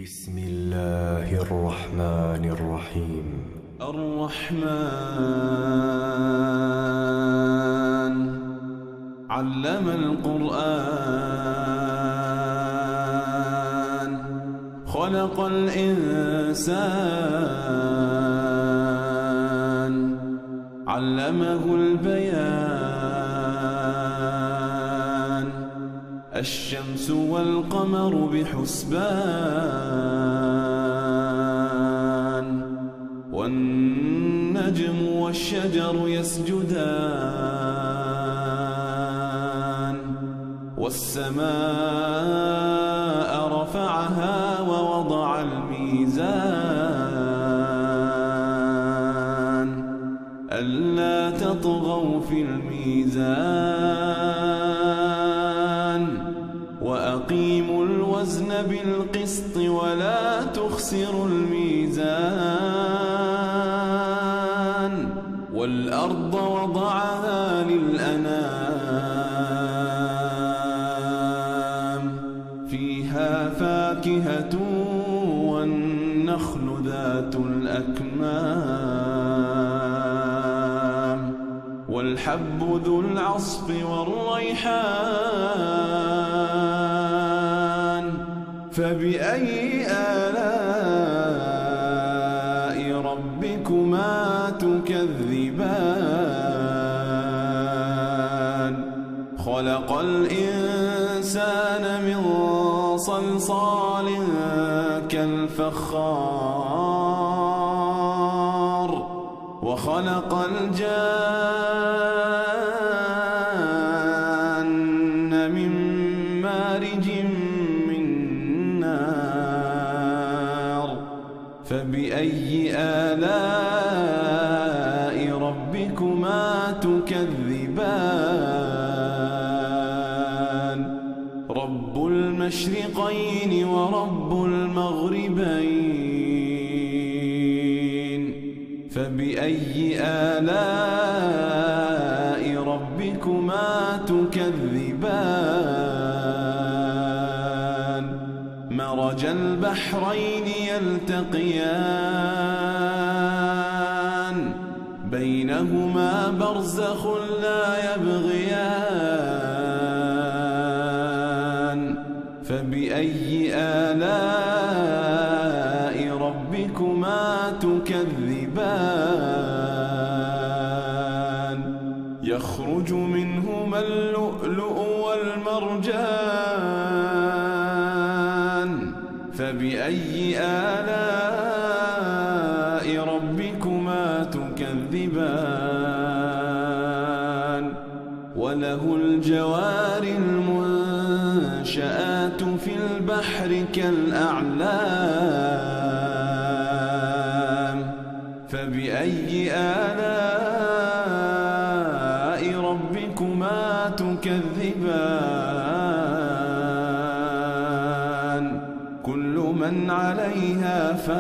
بسم الله الرحمن الرحيم. الرحمن علم القرآن خلق الإنسان علمه البيان الشمس والقمر بحسبان والنجم والشجر يسجدان والسماء رفعها ووضع الميزان ألا تطغوا في الميزان وأقيموا الوزن بالقسط ولا تخسروا الميزان والأرض وضعها للأنام فيها فاكهة والنخل ذات الأكمام والحب ذو العصف والريحان فبأي آلاء ربكما تكذبان خلق الإنسان من صلصال كالفخار وخلق الجان من مارج من نار فبأي آلاء ربكما تكذبان رب المشرقين ورب المغربين فبأي آلاء ربكما تكذبان مرج البحرين يلتقيان بينهما برزخ لا يبغيان فبأي آلاء ربكما تكذبان يخرج منهما اللؤلؤ والمرجان فبأي آلاء ربكما تكذبان وله الجوار المنشآت في البحر كالأعلام فبأي آلاء ربكما تكذبان كل من عليها فان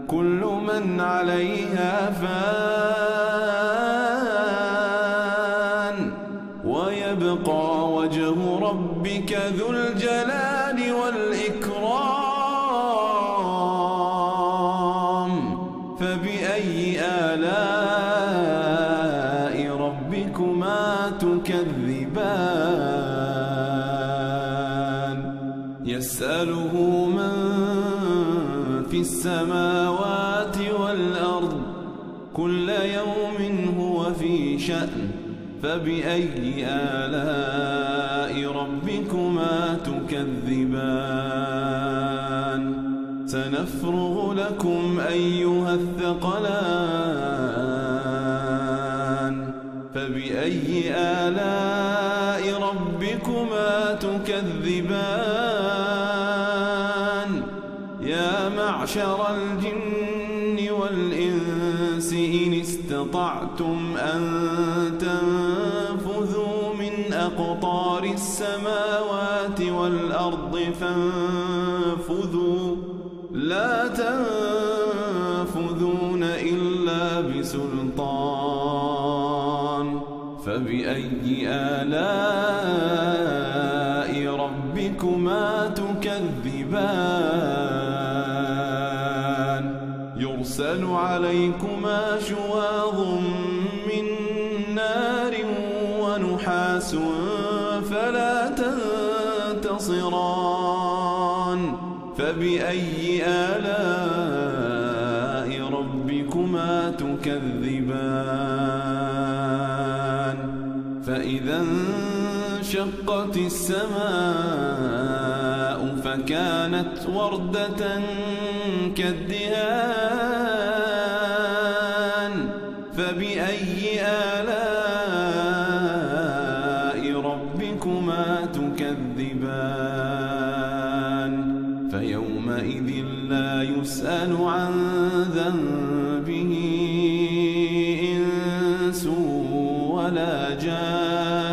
كل من عليها فان ويبقى وجه ربك ذو الجلال والإكرام فبأي آلاء ربكما تكذبان يسأله من في السماوات والأرض كل يوم هو في شأن فبأي آلاء ربكما تكذبان سنفرغ لكم أيها الثقلان فبأي آلاء ربكما تكذبان يا معشر الجن والإنس إن استطعتم أن تنفذوا من أقطار السماوات والأرض فانفذوا لا تنفذون إلا بسلطان فبأي آلاء ربكما تكذبان يرسل عليكما شواظ من نار ونحاس فلا تنتصران فبأي آلاء ربكما تكذبان فإذا انشقت السماء فكانت وردة كالدهان فبأي آلاء ربكما تكذبان فيومئذ لا يسأل عن ذنبه إنس ولا جان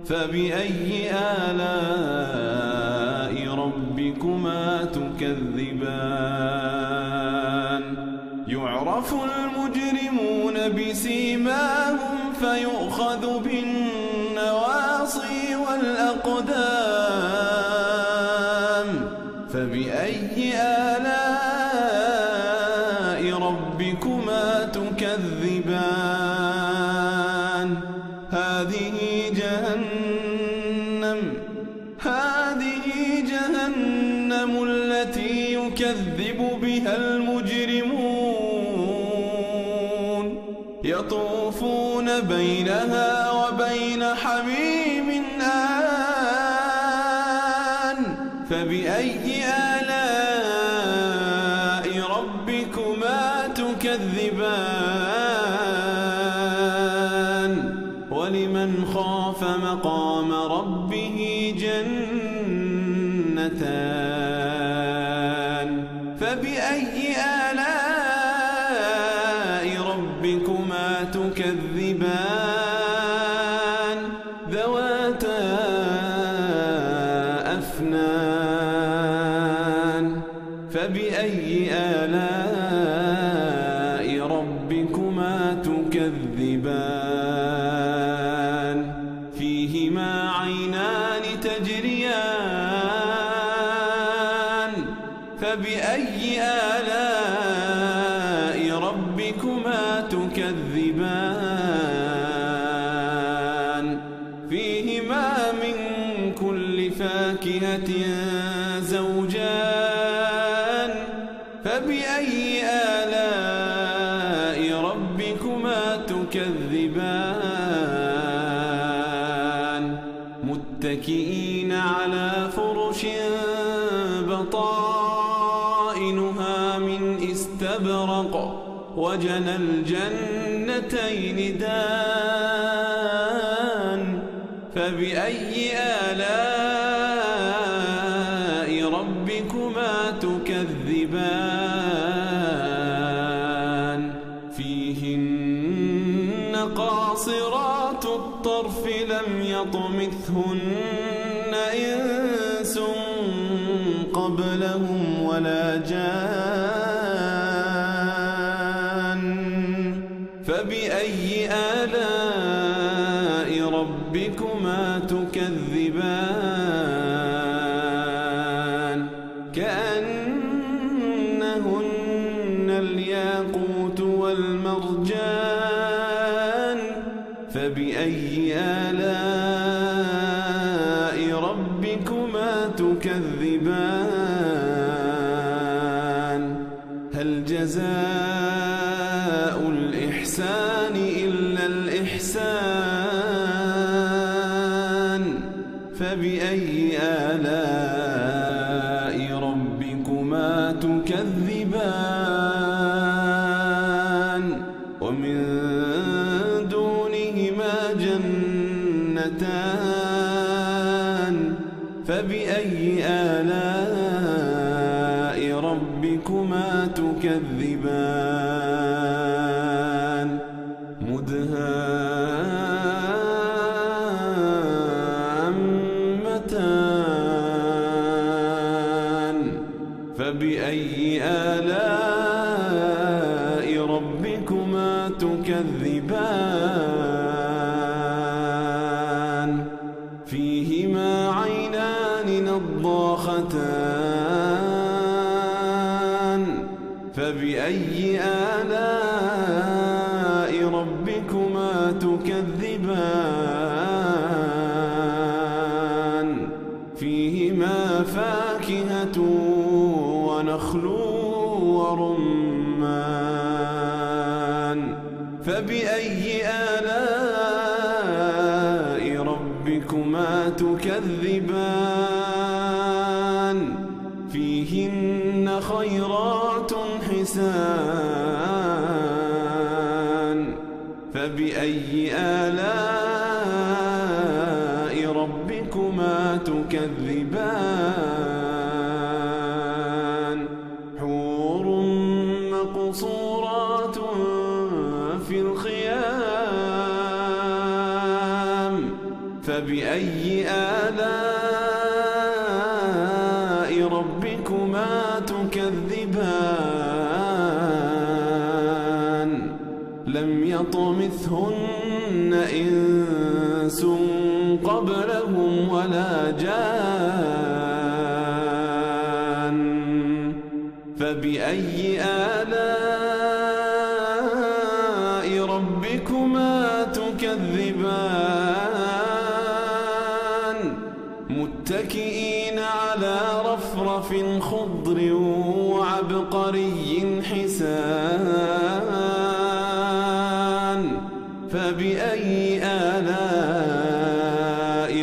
فبأي آلاء ربكما تكذبان يعرف المجرمون بسيماهم فيؤخذ بالنواصي والأقدام فبأي آلاء ربكما تكذبان هذه جهنم التي يكذب بها المجرمون يطوفون بينها وبين حميم آن فبأي آلاء ربكما تكذبان ولمن خاف مقام ربه جنتان فبأي آلاء ربكما تكذبان ذواتا أفنان فبأي آلاء ربكما تكذبان فيهما عينان تجريان فبأي آلاء ربكما تكذبان فيهما من كل فاكهة زوجان فبأي آلاء ربكما تكذبان متكئين على فرش بطائنها من استبرق وجنى الجنتين دان فبأي آلاء ربكما تكذبان فيهن قاصرات الطرف لم يطمثهن إنس قبلهم ولا جان فبأي آلاء ربكما تكذبان كأنهن الياقوت والمرجان فبأي آلاء ربكما تكذبان هل جزاء الإحسان إلا الإحسان فبأي آلاء ربكما تكذبان ومن دونهما جنتان فبأي آلاء ربكما تكذبان مدهامتان فبأي آلاء ربكما تكذبان فيهما فيهما عينان نضاختان فبأي آلاء ربكما تكذبان فيهما فاكهة ونخل ورمان فبأي آلاء ربكما تكذبان فيهن خيرات حسان فبأي آلاء ربكما تكذبان حور مقصورات في الخيام فبأي آلاء ربكما تكذبان لم يطمثهن إنس قبلهم ولا جان فبأي آلاء ربكما تكذبان متكئين على رفرف خضر وعبقري حسان فبأي آلاء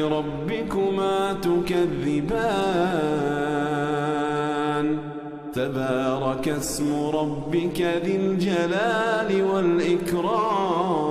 ربكما تكذبان تبارك اسم ربك ذي الجلال والإكرام